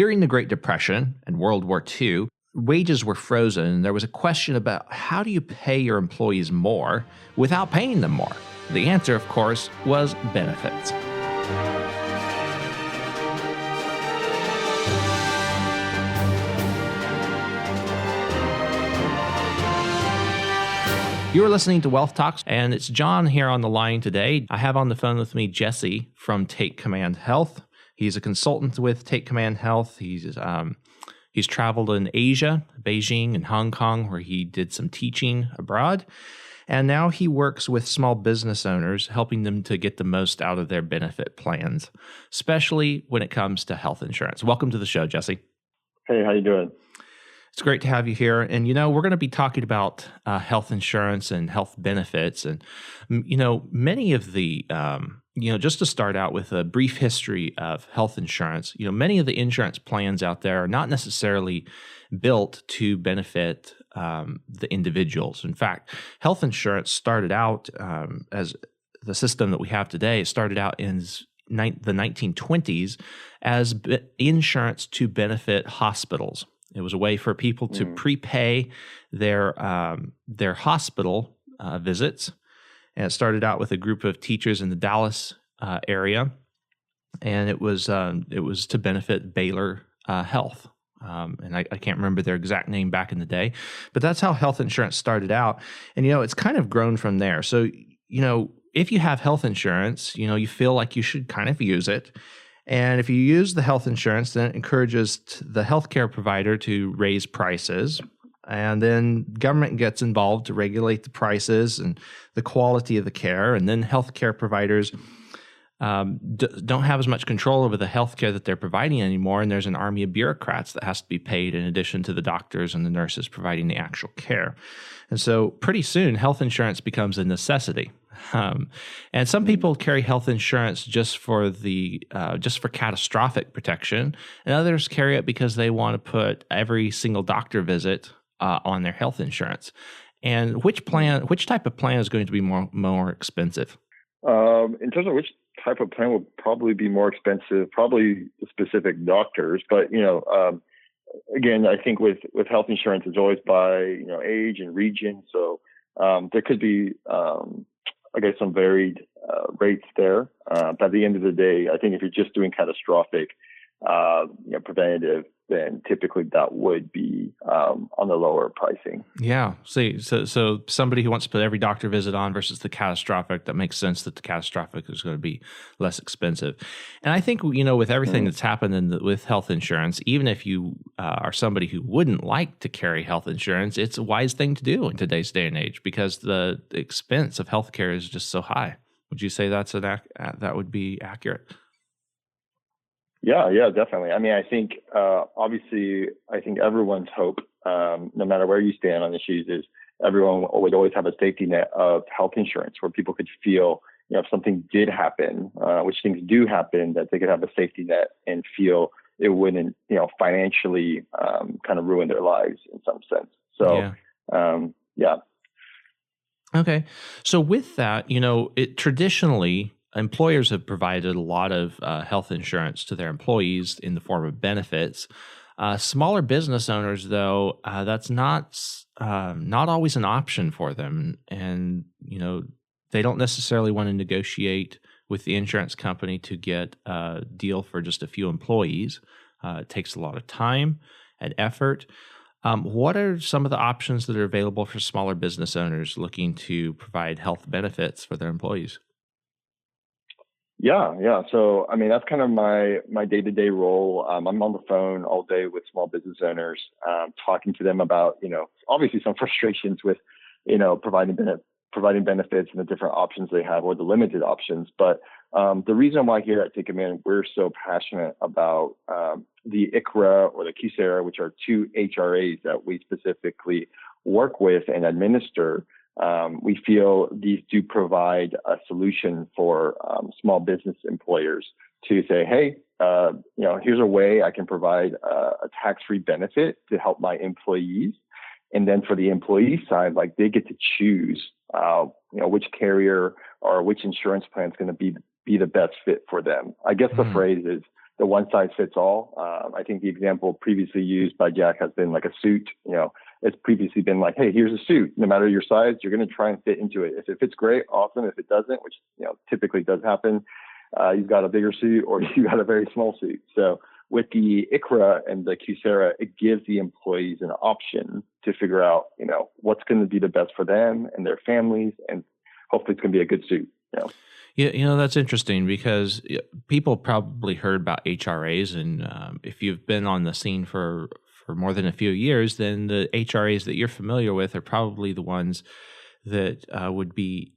During the Great Depression and World War II, wages were frozen, and there was a question about how do you pay your employees more without paying them more? The answer, of course, was benefits. You are listening to Wealth Talks, and it's John here on the line today. I have on the phone with me Jesse from Take Command Health. He's a consultant with Take Command Health. He's traveled in Asia, Beijing and Hong Kong, where he did some teaching abroad. And now he works with small business owners, helping them to get the most out of their benefit plans, especially when it comes to health insurance. Welcome to the show, Jesse. Hey, how you doing? It's great to have you here. And, we're going to be talking about health insurance and health benefits. And, many of the, just to start out with a brief history of health insurance, many of the insurance plans out there are not necessarily built to benefit the individuals. In fact, health insurance started out as the system that we have today, started out in the 1920s as insurance to benefit hospitals. It was a way for people to prepay their hospital visits, and it started out with a group of teachers in the Dallas area, and it was to benefit Baylor Health, and I can't remember their exact name back in the day, but that's how health insurance started out, and it's kind of grown from there. So if you have health insurance, you feel like you should kind of use it. And if you use the health insurance, then it encourages the healthcare provider to raise prices. And then government gets involved to regulate the prices and the quality of the care. And then healthcare providers don't have as much control over the healthcare that they're providing anymore. And there's an army of bureaucrats that has to be paid in addition to the doctors and the nurses providing the actual care. And so pretty soon, health insurance becomes a necessity. And some people carry health insurance just for catastrophic protection, and others carry it because they want to put every single doctor visit on their health insurance. And which type of plan is going to be more expensive? In terms of which type of plan will probably be more expensive, probably the specific doctors. But again, I think with health insurance, it's always by age and region. So there could be some varied rates there. But at the end of the day, I think if you're just doing catastrophic, preventative, then typically that would be on the lower pricing. Yeah. So somebody who wants to put every doctor visit on versus the catastrophic, that makes sense that the catastrophic is going to be less expensive. And I think, with everything that's happened with health insurance, even if you are somebody who wouldn't like to carry health insurance, it's a wise thing to do in today's day and age because the expense of healthcare is just so high. Would you say that would be accurate? Yeah, definitely. I mean, I think, obviously, everyone's hope, no matter where you stand on issues, is everyone would always have a safety net of health insurance where people could feel, if something did happen, which things do happen, that they could have a safety net and feel it wouldn't, financially kind of ruin their lives in some sense. So, yeah. Okay. So with that, traditionally, employers have provided a lot of health insurance to their employees in the form of benefits. Smaller business owners, though, that's not always an option for them, and they don't necessarily want to negotiate with the insurance company to get a deal for just a few employees. It takes a lot of time and effort. What are some of the options that are available for smaller business owners looking to provide health benefits for their employees? Yeah. So, I mean, that's kind of my day-to-day role. I'm on the phone all day with small business owners, talking to them about, obviously some frustrations with, providing benefits and the different options they have or the limited options. But the reason why here at Take Command, we're so passionate about the ICHRA or the Qcera, which are two HRAs that we specifically work with and administer. We feel these do provide a solution for small business employers to say, hey, here's a way I can provide a tax-free benefit to help my employees. And then for the employee side, like they get to choose, which carrier or which insurance plan is going to be the best fit for them. I guess the phrase is the one size fits all. I think the example previously used by Jack has been like a suit. It's previously been like, hey, here's a suit. No matter your size, you're going to try and fit into it. If it fits, great, awesome. If it doesn't, which typically does happen, you've got a bigger suit or you got a very small suit. So with the ICHRA and the Qcera, it gives the employees an option to figure out, what's going to be the best for them and their families, and hopefully it's going to be a good suit. Yeah, that's interesting because people probably heard about HRAs, and if you've been on the scene for more than a few years, then the HRAs that you're familiar with are probably the ones that would be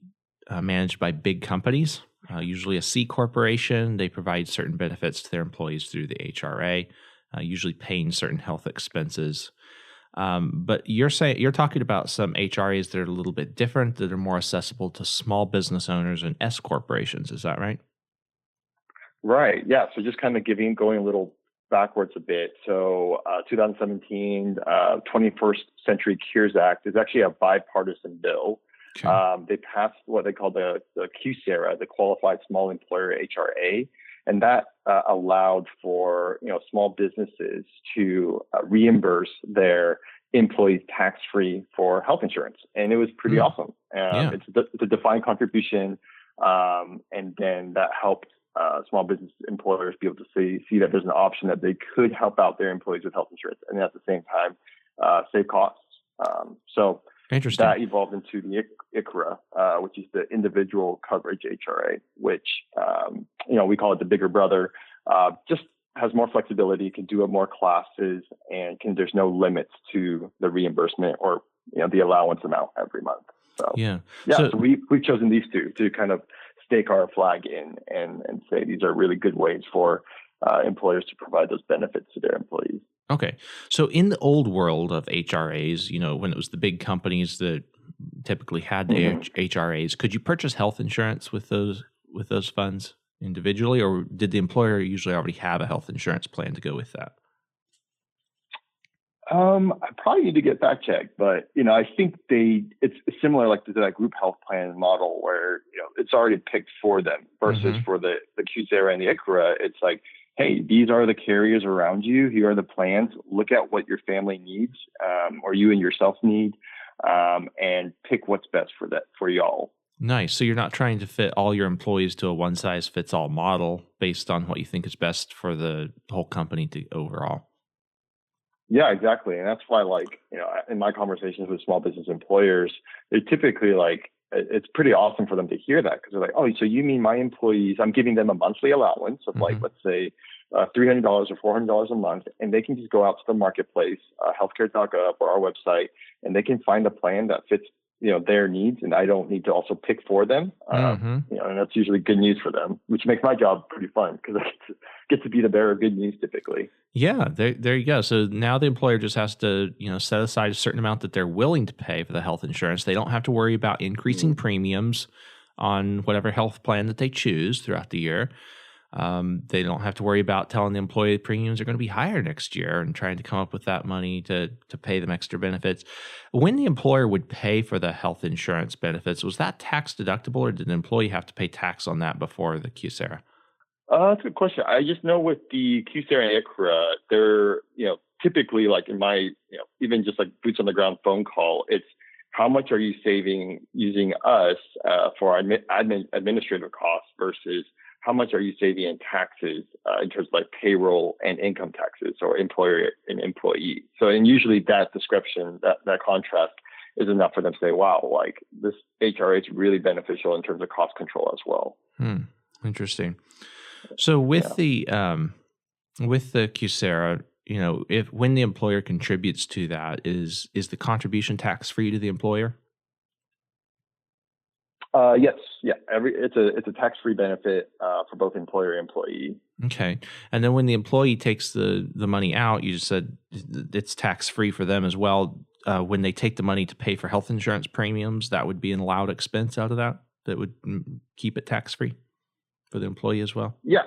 managed by big companies, usually a C corporation. They provide certain benefits to their employees through the HRA, usually paying certain health expenses. But you're talking about some HRAs that are a little bit different, that are more accessible to small business owners and S corporations. Is that right? Right. Yeah. So just kind of going a little backwards a bit. So 2017, 21st Century Cures Act is actually a bipartisan bill. Okay. They passed what they call the Qcera, the Qualified Small Employer HRA, and that allowed for small businesses to reimburse their employees tax-free for health insurance, and it was pretty awesome. It's a defined contribution, and then that helped small business employers be able to see that there's an option that they could help out their employees with health insurance, and at the same time save costs. So interesting. That evolved into the ICHRA, which is the individual coverage HRA, which we call it the bigger brother. Just has more flexibility, can do more classes, and there's no limits to the reimbursement or the allowance amount every month. So so we've chosen these two to kind of stake our flag in and say these are really good ways for employers to provide those benefits to their employees. Okay. So in the old world of HRAs, when it was the big companies that typically had the HRAs, could you purchase health insurance with those funds individually, or did the employer usually already have a health insurance plan to go with that? I probably need to get fact checked, but I think it's similar like to that group health plan model where it's already picked for them versus for the Qcera and the ICHRA. It's like, hey, these are the carriers around you. Here are the plans. Look at what your family needs, or you and yourself need, and pick what's best for y'all. Nice. So you're not trying to fit all your employees to a one-size-fits-all model based on what you think is best for the whole company overall. Yeah, exactly. And that's why, in my conversations with small business employers, they typically it's pretty awesome for them to hear that, because they're like, oh, so you mean my employees, I'm giving them a monthly allowance of let's say $300 or $400 a month, and they can just go out to the marketplace, healthcare.gov or our website, and they can find a plan that fits their needs, and I don't need to also pick for them. And that's usually good news for them, which makes my job pretty fun because I get to be the bearer of good news typically. Yeah, there you go. So now the employer just has to, set aside a certain amount that they're willing to pay for the health insurance. They don't have to worry about increasing premiums on whatever health plan that they choose throughout the year. They don't have to worry about telling the employee premiums are going to be higher next year and trying to come up with that money to pay them extra benefits. When the employer would pay for the health insurance benefits, was that tax deductible, or did the employee have to pay tax on that before the Qcera? That's a good question. I just know with the Qcera and ICHRA, they're, typically in my, even just boots on the ground phone call, it's how much are you saving using us for administrative costs versus how much are you saving in taxes in terms of payroll and income taxes, or employer and employee. So, and usually that description, that contrast is enough for them to say, wow, this HRA is really beneficial in terms of cost control as well. Interesting. So with the Qcera, when the employer contributes to that, is the contribution tax free to the employer? Yes. Yeah. It's a tax-free benefit for both employer and employee. Okay. And then when the employee takes the money out, you just said it's tax-free for them as well. When they take the money to pay for health insurance premiums, that would be an allowed expense out of that would keep it tax-free for the employee as well? Yeah.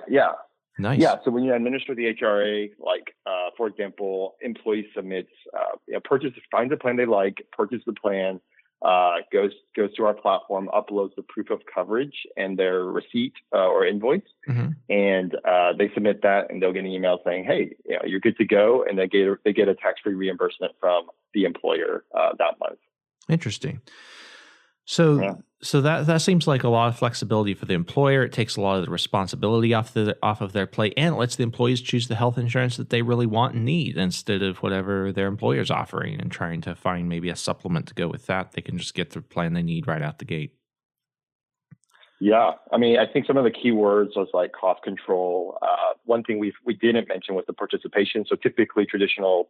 Nice. Yeah. So when you administer the HRA, for example, employee submits, finds a plan they like, purchases the plan, goes to our platform, uploads the proof of coverage and their receipt or invoice, and they submit that, and they'll get an email saying, "Hey, you're good to go," and they get a tax-free reimbursement from the employer that month. Interesting. So that seems like a lot of flexibility for the employer. It takes a lot of the responsibility off of their plate, and it lets the employees choose the health insurance that they really want and need instead of whatever their employer's offering and trying to find maybe a supplement to go with that. They can just get the plan they need right out the gate. Yeah, I mean, I think some of the key words was like cost control. One thing we didn't mention was the participation. So typically traditional,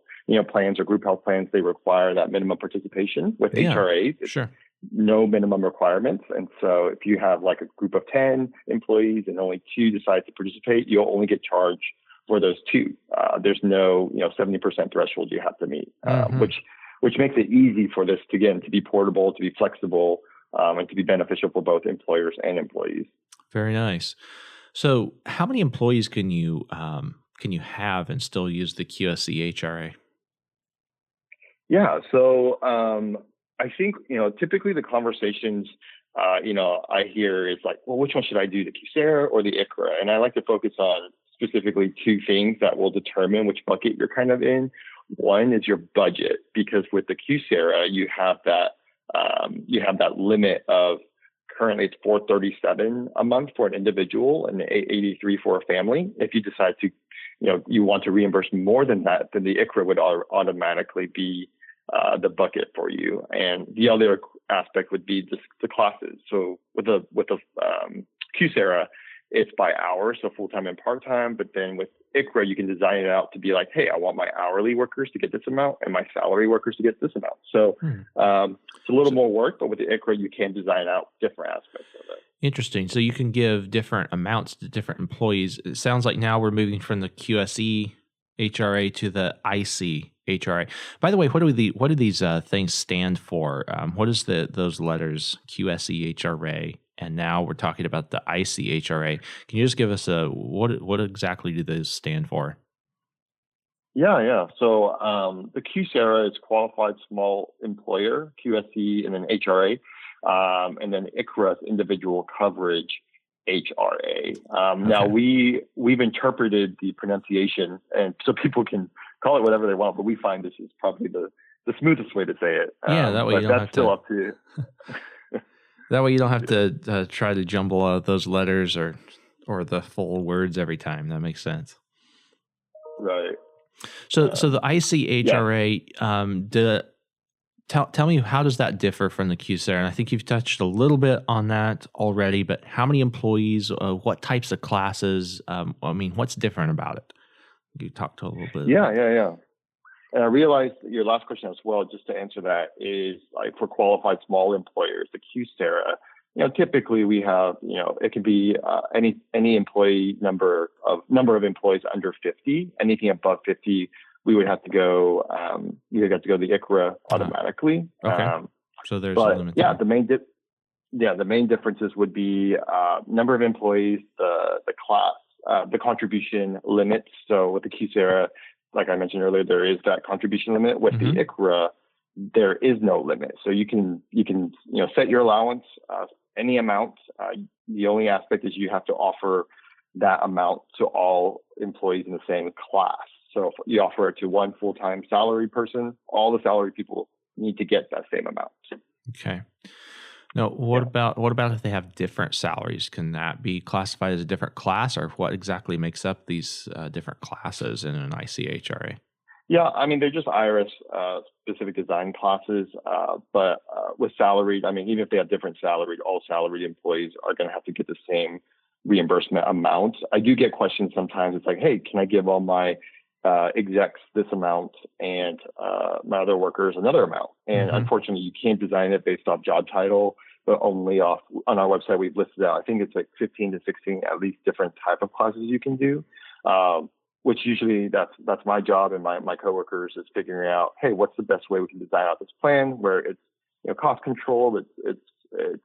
plans or group health plans, they require that minimum participation. With HRAs, sure. No minimum requirements. And so if you have like a group of 10 employees and only 2 decide to participate, you'll only get charged for those 2. There's no, 70% threshold you have to meet, which makes it easy for this to be portable, to be flexible, and to be beneficial for both employers and employees. Very nice. So how many employees can you have and still use the QSEHRA? Yeah. So, I think, typically the conversations, I hear is like, well, which one should I do, the Qcera or the ICHRA? And I like to focus on specifically 2 things that will determine which bucket you're kind of in. One is your budget, because with the Qcera, you have that limit of currently it's $437 a month for an individual and $883 for a family. If you decide to, you want to reimburse more than that, then the ICHRA would automatically be the bucket for you. And the other aspect would be just the classes. So with the Qcera, it's by hour, so full-time and part-time. But then with ICHRA, you can design it out to be like, hey, I want my hourly workers to get this amount and my salary workers to get this amount. So it's a little more work, but with the ICHRA, you can design out different aspects of it. Interesting. So you can give different amounts to different employees. It sounds like now we're moving from the QSEHRA to the ICHRA. By the way, what do these things stand for? What is those letters, QSEHRA? And now we're talking about the ICHRA. Can you just give us what exactly do those stand for? Yeah. So the Qcera is Qualified Small Employer, QSE, and then HRA, and then ICHRA is Individual Coverage, HRA. Now we've interpreted the pronunciation, and so people can call it whatever they want, but we find this is probably the smoothest way to say it. That way you don't have that's still up to you. That way you don't have to try to jumble out those letters or the full words every time. That makes sense. Right. So the ICHRA, tell me, how does that differ from the Qcera? And I think you've touched a little bit on that already, but how many employees, what types of classes? What's different about it? You talked a little bit. Yeah. And I realized your last question as well, just to answer that, is like for qualified small employers, the Qcera, typically we have, it can be any employee number of employees under 50. Anything above 50, we would have to go, you would have to go the ICHRA automatically. Okay. So there's a limit. Yeah, the main differences would be number of employees, the class, the contribution limits. So with the Qcera, like I mentioned earlier, there is that contribution limit. With the ICHRA, there is no limit. So you can set your allowance, any amount. The only aspect is you have to offer that amount to all employees in the same class. So if you offer it to one full-time salary person, all the salary people need to get that same amount. Okay. Now, what about if they have different salaries? Can that be classified as a different class, or what exactly makes up these different classes in an ICHRA? Yeah, they're just IRS specific design classes, but with salaried, even if they have different salaried, all salaried employees are going to have to get the same reimbursement amount. I do get questions sometimes. It's like, hey, can I give all my execs this amount and my other workers another amount? And unfortunately, you can't design it based off job title, but only on our website we've listed out, I think it's like 15 to 16 at least different type of classes you can do. Which usually that's my job and my coworkers is figuring out, hey, what's the best way we can design out this plan where it's cost control, it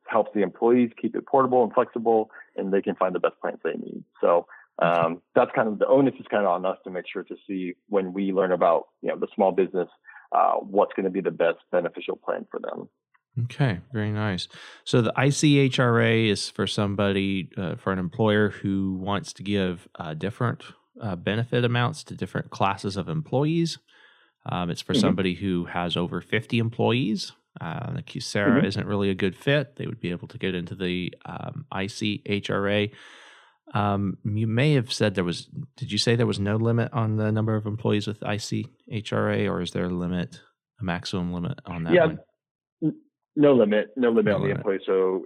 helps the employees keep it portable and flexible, and they can find the best plans they need. So that's kind of the onus is kind of on us to make sure to see when we learn about the small business, what's going to be the best beneficial plan for them. Okay, very nice. So the ICHRA is for somebody, for an employer who wants to give different benefit amounts to different classes of employees. It's for Hmm. somebody who has over 50 employees. The Qcera Hmm. isn't really a good fit. They would be able to get into the ICHRA. You may have said did you say there was no limit on the number of employees with ICHRA, or is there a maximum limit on that Yeah, one? no limit No on the limit. employee. So,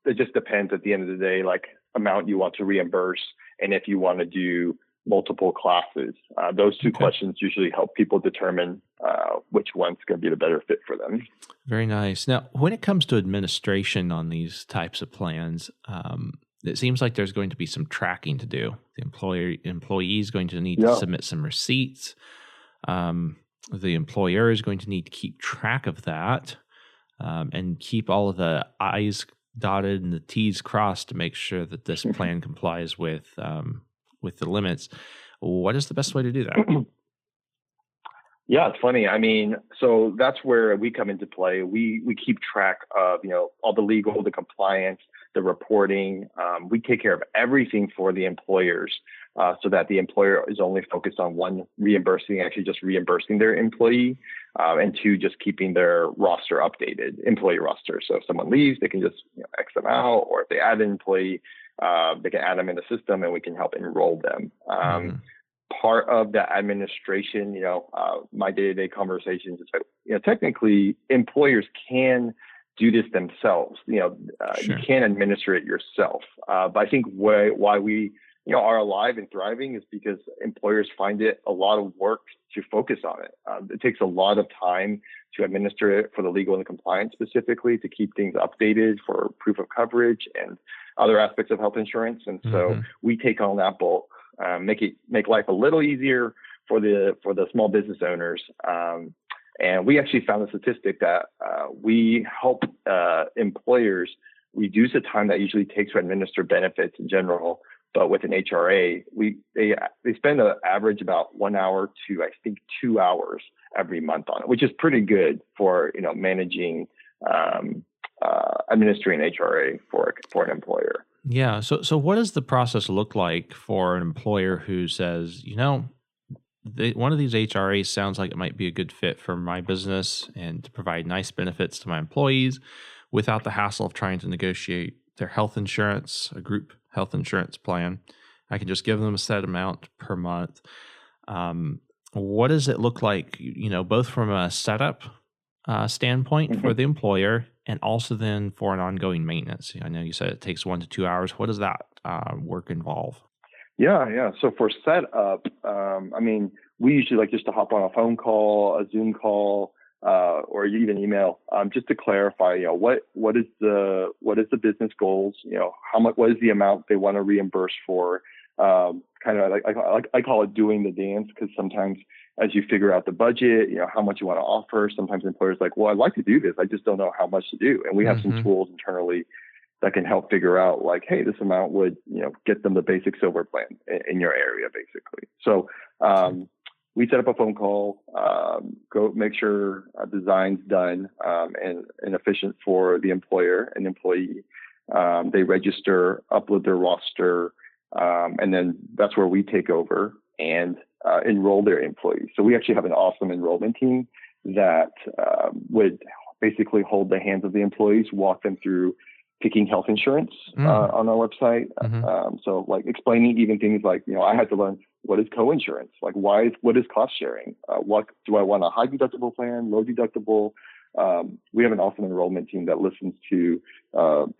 it just depends at the end of the day, like amount you want to reimburse and if you want to do multiple classes. Those two Okay. questions usually help people determine which one's going to be the better fit for them. Very nice. Now, when it comes to administration on these types of plans, it seems like there's going to be some tracking to do. The employee is going to need to Yeah. submit some receipts. Um, the employer is going to need to keep track of that, and keep all of the I's dotted and the T's crossed to make sure that this plan complies with the limits. What is the best way to do that? Yeah, it's funny. I mean, so that's where we come into play. We keep track of all the legal, the compliance, the reporting. We take care of everything for the employers, so that the employer is only focused on one, actually just reimbursing their employee, and two, just keeping their roster updated, employee roster. So if someone leaves, they can just X them out, or if they add an employee, they can add them in the system, and we can help enroll them. Hmm. Part of the administration, my day-to-day conversations is like, technically employers can do this themselves. You Sure. can administer it yourself. But I think why we, are alive and thriving is because employers find it a lot of work to focus on it. It takes a lot of time to administer it for the legal and the compliance specifically, to keep things updated for proof of coverage and other aspects of health insurance. And so Hmm. we take on that bulk, make life a little easier for the small business owners. And we actually found a statistic that we help employers reduce the time that usually takes to administer benefits in general. But with an HRA, they spend an average about 1 hour to, I think, 2 hours every month on it, which is pretty good for managing, administering HRA for an employer. Yeah. So what does the process look like for an employer who says, one of these HRAs sounds like it might be a good fit for my business and to provide nice benefits to my employees without the hassle of trying to negotiate their health insurance, a group health insurance plan. I can just give them a set amount per month. What does it look like, both from a setup standpoint for Mhm. the employer and also then for an ongoing maintenance? I know you said it takes 1 to 2 hours. What does that work involve? Yeah. So for setup, I mean, we usually like just to hop on a phone call, a Zoom call, or even email, just to clarify, what is the business goals? What is the amount they want to reimburse for? Kind of like I call it doing the dance, because sometimes as you figure out the budget, how much you want to offer, sometimes employers are like, well, I'd like to do this, I just don't know how much to do, and we have some Hmm. tools internally that can help figure out, like, hey, this amount would, get them the basic silver plan in your area, basically. So we set up a phone call, go make sure design's done, and efficient for the employer and employee. They register, upload their roster, and then that's where we take over and enroll their employees. So we actually have an awesome enrollment team that would basically hold the hands of the employees, walk them through picking health insurance Mm-hmm. on our website. So like explaining even things like, I had to learn what is co-insurance, like what is cost sharing? What do I want, a high deductible plan, low deductible? We have an awesome enrollment team that listens to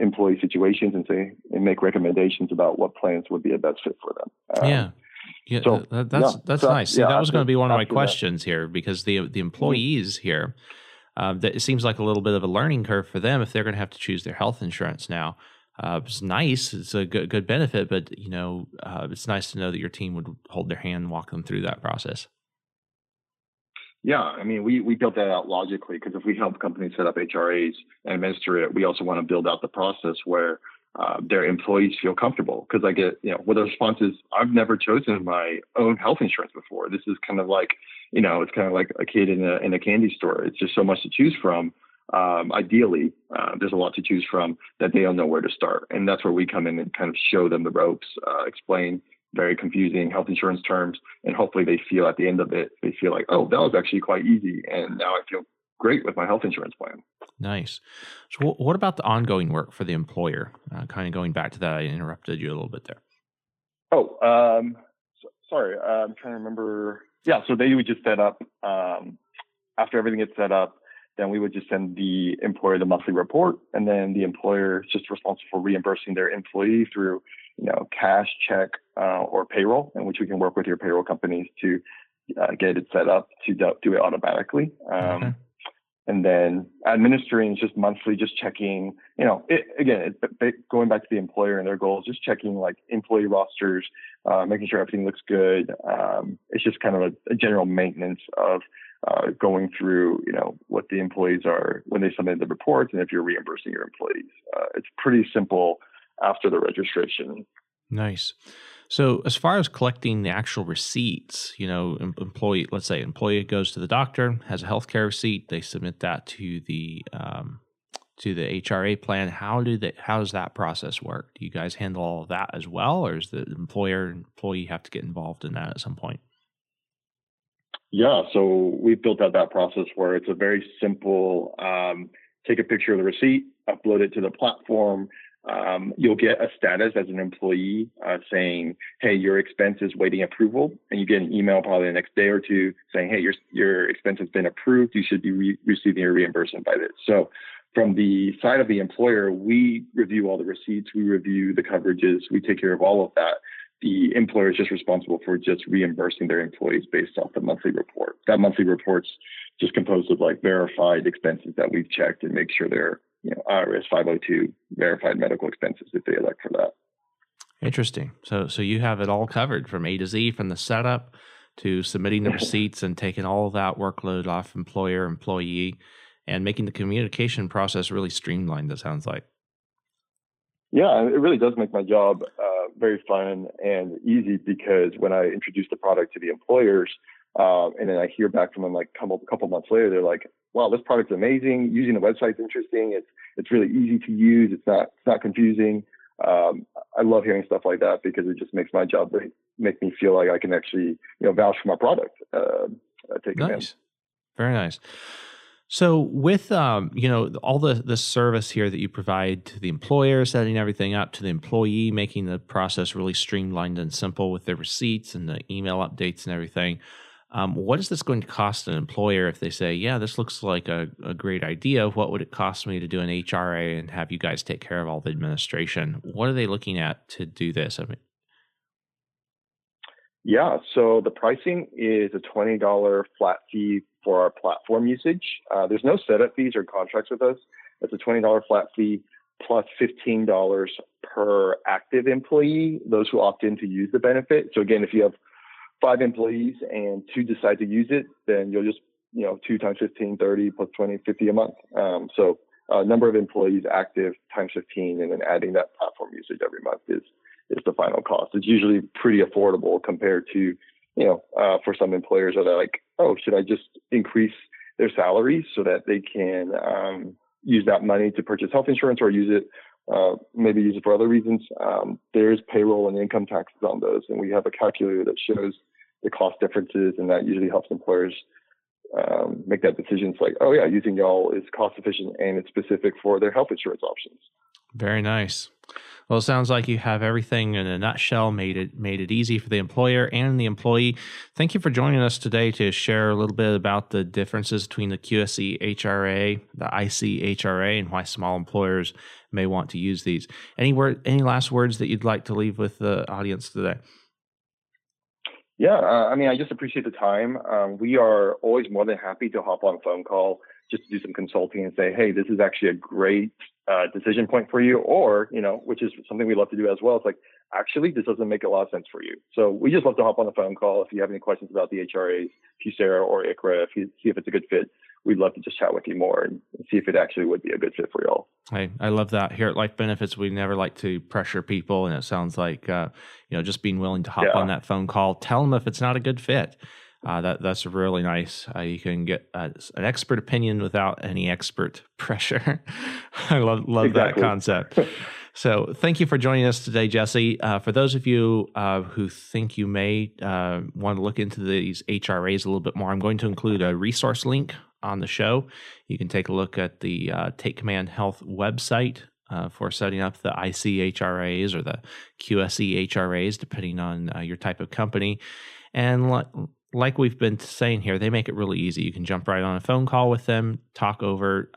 employee situations and make recommendations about what plans would be a best fit for them. Yeah. Yeah, So that's so nice. See, that was going to be one of my after that. questions here, because the Mhm. employees here, that it seems like a little bit of a learning curve for them if they're going to have to choose their health insurance now. It's nice; it's a good benefit, but it's nice to know that your team would hold their hand, and walk them through that process. Yeah, I mean, we built that out logically, because if we help companies set up HRAs and administer it, we also want to build out the process where their employees feel comfortable. Because I get, with the response is, I've never chosen my own health insurance before. This is kind of like, it's kind of like a kid in a candy store. It's just so much to choose from. ideally, there's a lot to choose from that they don't know where to start. And that's where we come in and kind of show them the ropes, explain very confusing health insurance terms, and hopefully they feel at the end of it, they feel like, oh, that was actually quite easy. And now I feel great with my health insurance plan. Nice. So what about the ongoing work for the employer? Kind of going back to that, I interrupted you a little bit there. Oh, sorry. I'm trying to remember. Yeah, so they would just set up, after everything gets set up, then we would just send the employer the monthly report, and then the employer is just responsible for reimbursing their employee through, cash, check, or payroll, in which we can work with your payroll companies to get it set up to do it automatically. Okay. And then administering is just monthly, just checking, going back to the employer and their goals, just checking like employee rosters, making sure everything looks good. It's just kind of a general maintenance of going through, what the employees are when they submit the reports and if you're reimbursing your employees. It's pretty simple after the registration. Nice. So as far as collecting the actual receipts, let's say employee goes to the doctor, has a healthcare receipt, they submit that to the HRA plan. How does that process work? Do you guys handle all of that as well, or does the employee have to get involved in that at some point? Yeah, so we've built out that process where it's a very simple, take a picture of the receipt, upload it to the platform. You'll get a status as an employee saying, hey, your expense is waiting approval. And you get an email probably the next day or two saying, hey, your expense has been approved. You should be receiving your reimbursement by this. So from the side of the employer, we review all the receipts. We review the coverages. We take care of all of that. The employer is just responsible for just reimbursing their employees based off the monthly report. That monthly report's just composed of like verified expenses that we've checked and make sure they're IRS 502 verified medical expenses if they elect for that. Interesting. So you have it all covered from A to Z, from the setup to submitting the receipts and taking all of that workload off employer, employee, and making the communication process really streamlined, it sounds like. Yeah, it really does make my job very fun and easy, because when I introduce the product to the employers, and then I hear back from them like a couple months later, they're like, wow, this product's amazing. Using the website's interesting. It's really easy to use. It's not confusing. I love hearing stuff like that because it just makes my job make me feel like I can actually, vouch for my product. Take nice. Very nice. So with, all the service here that you provide to the employer, setting everything up, to the employee, making the process really streamlined and simple with their receipts and the email updates and everything, what is this going to cost an employer if they say, yeah, this looks like a great idea? What would it cost me to do an HRA and have you guys take care of all the administration? What are they looking at to do this? Yeah, so the pricing is a $20 flat fee for our platform usage. There's no setup fees or contracts with us. It's a $20 flat fee plus $15 per active employee, those who opt in to use the benefit. So again, if you have 5 employees and 2 decide to use it, then you'll just, 2 times 15, 30 plus 20, 50 a month. So number of employees active times 15, and then adding that platform usage every month is the final cost. It's usually pretty affordable compared to, for some employers that are like, oh, should I just increase their salaries so that they can use that money to purchase health insurance, or maybe use it for other reasons? There's payroll and income taxes on those, and we have a calculator that shows the cost differences, and that usually helps employers make that decision. It's like, oh yeah, using y'all is cost efficient and it's specific for their health insurance options. Very nice. Well, it sounds like you have everything in a nutshell, made it easy for the employer and the employee. Thank you for joining us today to share a little bit about the differences between the QSEHRA, the ICHRA, and why small employers may want to use these. Any last words that you'd like to leave with the audience today? Yeah, I just appreciate the time. We are always more than happy to hop on a phone call just to do some consulting and say, hey, this is actually a great decision point for you, or, which is something we love to do as well. It's like, actually, this doesn't make a lot of sense for you. So we just love to hop on a phone call. If you have any questions about the HRAs, Qcera or ICHRA, if you see if it's a good fit, we'd love to just chat with you more and see if it actually would be a good fit for y'all. I love that. Here at Life Benefits, we never like to pressure people, and it sounds like just being willing to hop on that phone call, tell them if it's not a good fit. That's really nice. You can get an expert opinion without any expert pressure. I love Exactly. that concept. So thank you for joining us today, Jesse. For those of you who think you may want to look into these HRAs a little bit more, I'm going to include a resource link on the show. You can take a look at the Take Command Health website for setting up the ICHRAs or the QSEHRAs, depending on your type of company. And like we've been saying here, they make it really easy. You can jump right on a phone call with them, talk over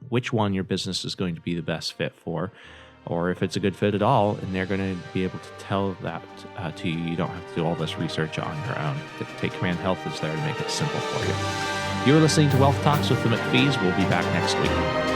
which one your business is going to be the best fit for, or if it's a good fit at all, and they're going to be able to tell that to you. You don't have to do all this research on your own. Take Command Health is there to make it simple for you. You're listening to Wealth Talks with the McPhees. We'll be back next week.